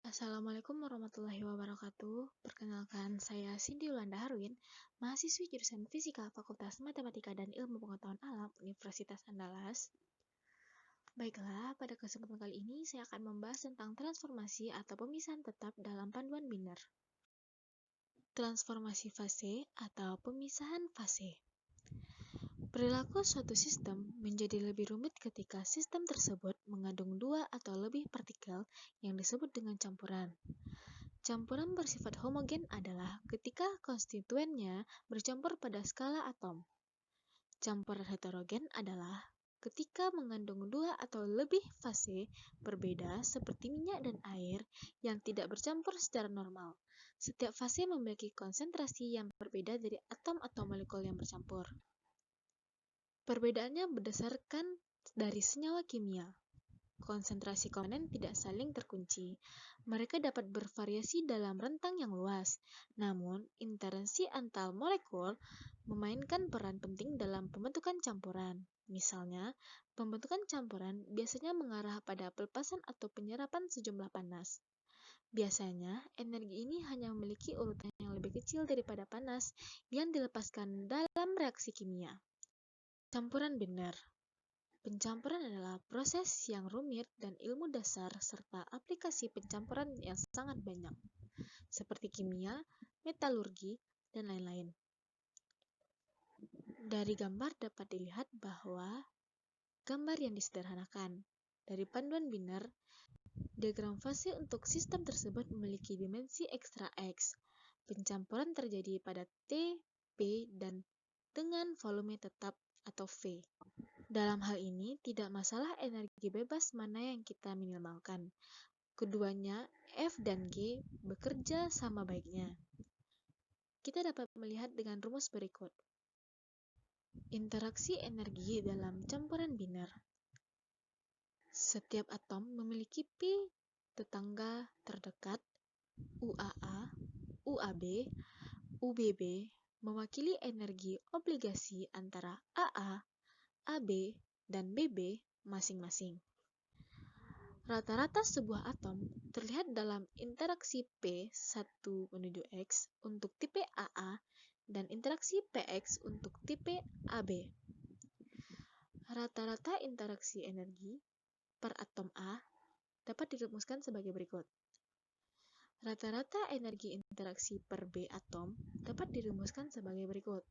Assalamualaikum warahmatullahi wabarakatuh. Perkenalkan, saya Cindy Yolanda Harwin, mahasiswi jurusan Fisika Fakultas Matematika dan Ilmu Pengetahuan Alam Universitas Andalas. Baiklah, pada kesempatan kali ini saya akan membahas tentang transformasi atau pemisahan tetap dalam panduan biner. Transformasi fase atau pemisahan fase. Perilaku suatu sistem menjadi lebih rumit ketika sistem tersebut mengandung dua atau lebih partikel yang disebut dengan campuran. Campuran bersifat homogen adalah ketika konstituennya bercampur pada skala atom. Campuran heterogen adalah ketika mengandung dua atau lebih fase berbeda seperti minyak dan air yang tidak bercampur secara normal. Setiap fase memiliki konsentrasi yang berbeda dari atom atau molekul yang bercampur. Perbedaannya berdasarkan dari senyawa kimia. Konsentrasi komponen tidak saling terkunci. Mereka dapat bervariasi dalam rentang yang luas. Namun, interaksi antar molekul memainkan peran penting dalam pembentukan campuran. Misalnya, pembentukan campuran biasanya mengarah pada pelepasan atau penyerapan sejumlah panas. Biasanya, energi ini hanya memiliki urutan yang lebih kecil daripada panas yang dilepaskan dalam reaksi kimia. Campuran biner. Pencampuran adalah proses yang rumit dan ilmu dasar serta aplikasi pencampuran yang sangat banyak, seperti kimia, metalurgi, dan lain-lain. Dari gambar dapat dilihat bahwa gambar yang disederhanakan. Dari panduan biner, diagram fase untuk sistem tersebut memiliki dimensi ekstra X. Pencampuran terjadi pada T, P, dan dengan volume tetap atau V. Dalam hal ini, tidak masalah energi bebas mana yang kita minimalkan. Keduanya, F dan G, bekerja sama baiknya. Kita dapat melihat dengan rumus berikut. Interaksi energi dalam campuran biner. Setiap atom memiliki pi tetangga terdekat, UAA, UAB, UBB, mewakili energi obligasi antara AA, AB, dan BB masing-masing. Rata-rata sebuah atom terlihat dalam interaksi P1 menuju X untuk tipe AA dan interaksi PX untuk tipe AB. Rata-rata interaksi energi per atom A dapat dirumuskan sebagai berikut. Rata-rata energi interaksi per B atom dapat dirumuskan sebagai berikut.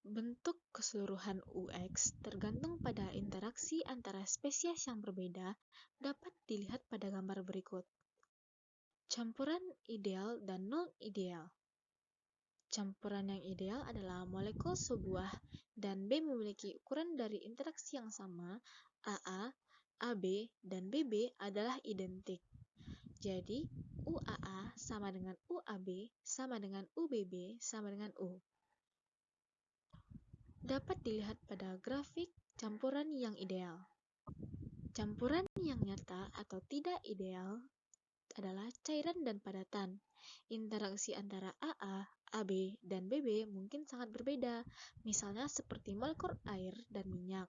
Bentuk keseluruhan UX tergantung pada interaksi antara spesies yang berbeda dapat dilihat pada gambar berikut. Campuran ideal dan non-ideal. Campuran yang ideal adalah molekul sebuah dan B memiliki ukuran dari interaksi yang sama, AA, AB, dan BB adalah identik. Jadi, UAA sama dengan UAB sama dengan UBB sama dengan U. Dapat dilihat pada grafik campuran yang ideal. Campuran yang nyata atau tidak ideal adalah cairan dan padatan. Interaksi antara AA, AB, dan BB mungkin sangat berbeda, misalnya seperti molekul air dan minyak.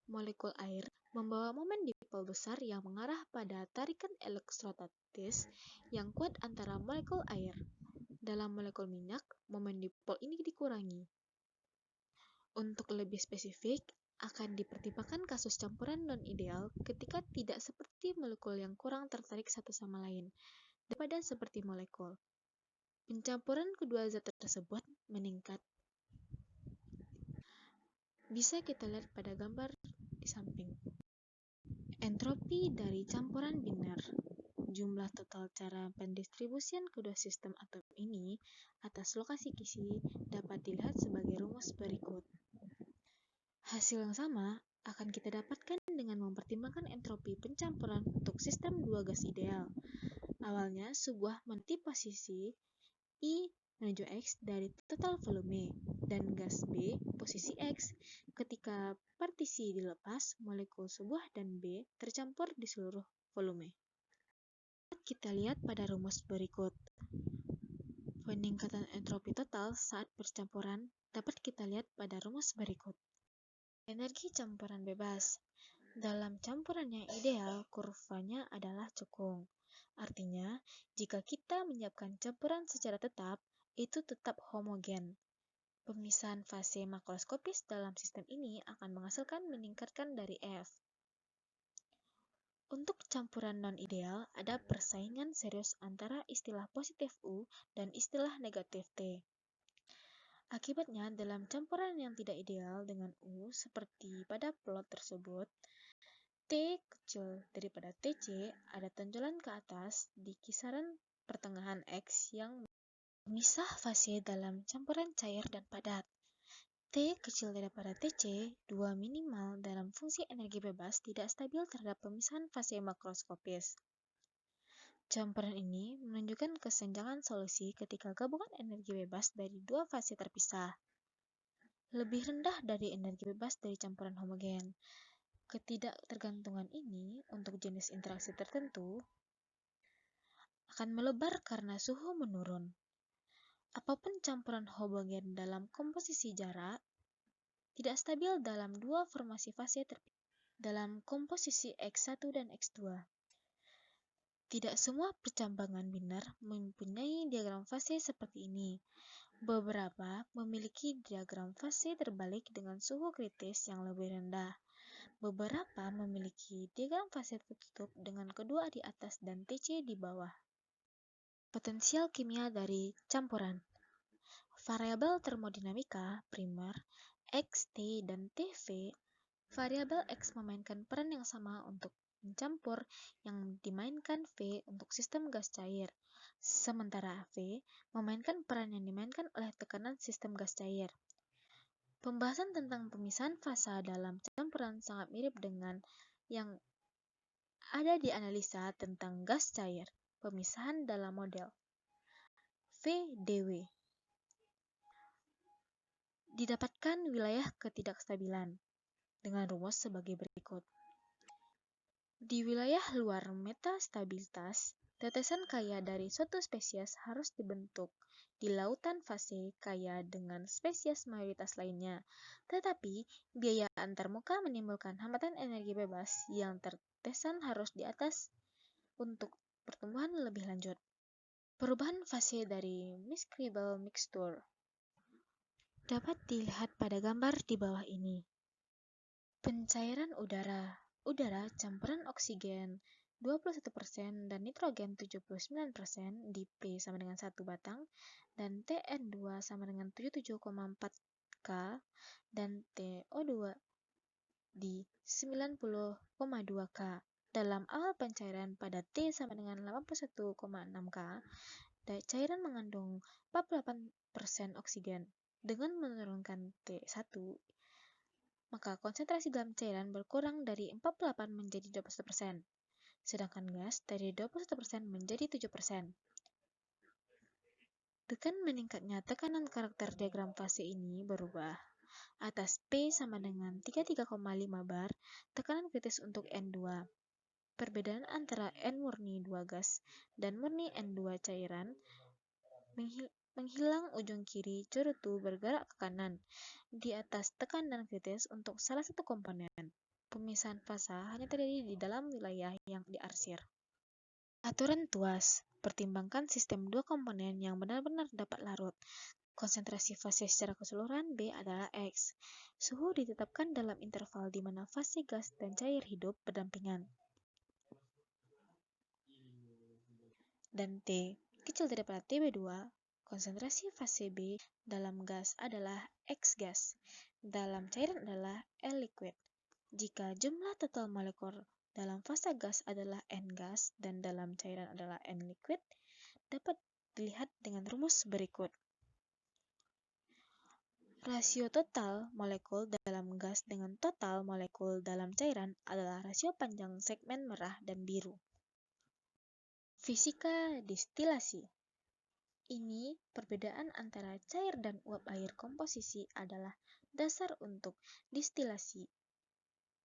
Molekul air membawa momen dipol besar yang mengarah pada tarikan elektrostatis yang kuat antara molekul air. Dalam molekul minyak, momen dipol ini dikurangi. Untuk lebih spesifik, akan dipertimbangkan kasus campuran non-ideal ketika tidak seperti molekul yang kurang tertarik satu sama lain, daripada seperti molekul. Pencampuran kedua zat tersebut meningkat. Bisa kita lihat pada gambar di samping. Entropi dari campuran biner. Jumlah total cara pendistribusian kedua sistem atom ini atas lokasi kisi dapat dilihat sebagai rumus berikut. Hasil yang sama akan kita dapatkan dengan mempertimbangkan entropi pencampuran untuk sistem dua gas ideal. Awalnya, sebuah meniti posisi I menuju X dari total volume, dan gas B posisi X. Ketika partisi dilepas, molekul sebuah dan B tercampur di seluruh volume. Kita lihat pada rumus berikut. Peningkatan entropi total saat percampuran dapat kita lihat pada rumus berikut. Energi campuran bebas. Dalam campuran yang ideal, kurvanya adalah cekung. Artinya, jika kita menyiapkan campuran secara tetap, itu tetap homogen. Pemisahan fase makroskopis dalam sistem ini akan menghasilkan meningkatkan dari F. Untuk campuran non-ideal, ada persaingan serius antara istilah positif U dan istilah negatif T. Akibatnya, dalam campuran yang tidak ideal dengan U, seperti pada plot tersebut, T kecil daripada TC ada tonjolan ke atas di kisaran pertengahan X yang memisah fase dalam campuran cair dan padat. T kecil daripada TC, 2 minimal dalam fungsi energi bebas tidak stabil terhadap pemisahan fase makroskopis. Campuran ini menunjukkan kesenjangan solusi ketika gabungan energi bebas dari dua fase terpisah lebih rendah dari energi bebas dari campuran homogen. Ketidaktergantungan ini untuk jenis interaksi tertentu akan melebar karena suhu menurun. Apapun campuran homogen dalam komposisi jarak, tidak stabil dalam dua formasi fase terpisah dalam komposisi X1 dan X2. Tidak semua percambangan binar mempunyai diagram fase seperti ini. Beberapa memiliki diagram fase terbalik dengan suhu kritis yang lebih rendah. Beberapa memiliki diagram fase tertutup dengan kedua di atas dan TC di bawah. Potensial kimia dari campuran. Variabel termodinamika primer X, T, dan TV. Variabel X memainkan peran yang sama untuk mencampur yang dimainkan V untuk sistem gas cair, sementara V memainkan peran yang dimainkan oleh tekanan sistem gas cair. Pembahasan tentang pemisahan fasa dalam campuran sangat mirip dengan yang ada di analisa tentang gas cair, pemisahan dalam model VDW. Didapatkan wilayah ketidakstabilan dengan rumus sebagai berikut. Di wilayah luar metastabilitas, tetesan kaya dari suatu spesies harus dibentuk di lautan fase kaya dengan spesies mayoritas lainnya, tetapi biaya antarmuka menimbulkan hambatan energi bebas yang tertesan harus di atas untuk pertumbuhan lebih lanjut. Perubahan fase dari miscible mixture dapat dilihat pada gambar di bawah ini. Pencairan udara. Udara campuran oksigen 21% dan nitrogen 79% di P sama dengan 1 batang dan TN2 sama dengan 77,4 K dan TO2 di 90,2 K. Dalam awal pencairan pada T sama dengan 81,6 K, cairan mengandung 48% oksigen. Dengan menurunkan T1, maka konsentrasi dalam cairan berkurang dari 48 menjadi 21%, sedangkan gas dari 21% menjadi 7%. Dengan meningkatnya tekanan karakter diagram fase ini berubah. Atas P sama dengan 33,5 bar, tekanan kritis untuk N2. Perbedaan antara N murni 2 gas dan murni N2 cairan menghilang ujung kiri cerutu bergerak ke kanan di atas tekanan kritis untuk salah satu komponen. Pemisahan fasa hanya terjadi di dalam wilayah yang diarsir. Aturan tuas. Pertimbangkan sistem dua komponen yang benar-benar dapat larut. Konsentrasi fase secara keseluruhan B adalah X. Suhu ditetapkan dalam interval di mana fase gas dan cair hidup berdampingan. Dan T kecil daripada TB2, konsentrasi fase B dalam gas adalah X gas, dalam cairan adalah L liquid. Jika jumlah total molekul dalam fase gas adalah N gas dan dalam cairan adalah N liquid, dapat dilihat dengan rumus berikut. Rasio total molekul dalam gas dengan total molekul dalam cairan adalah rasio panjang segmen merah dan biru. Fisika distilasi. Ini perbedaan antara cair dan uap air komposisi adalah dasar untuk distilasi.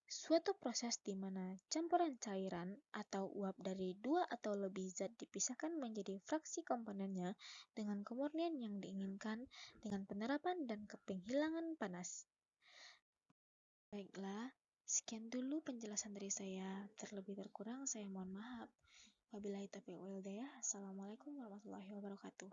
Suatu proses di mana campuran cairan atau uap dari dua atau lebih zat dipisahkan menjadi fraksi komponennya dengan kemurnian yang diinginkan dengan penerapan dan penghilangan panas. Baiklah, Sekian dulu penjelasan dari saya. Terlebih terkurang saya mohon maaf. Wabillahi taufiq wal hidayah. Assalamualaikum warahmatullahi wabarakatuh.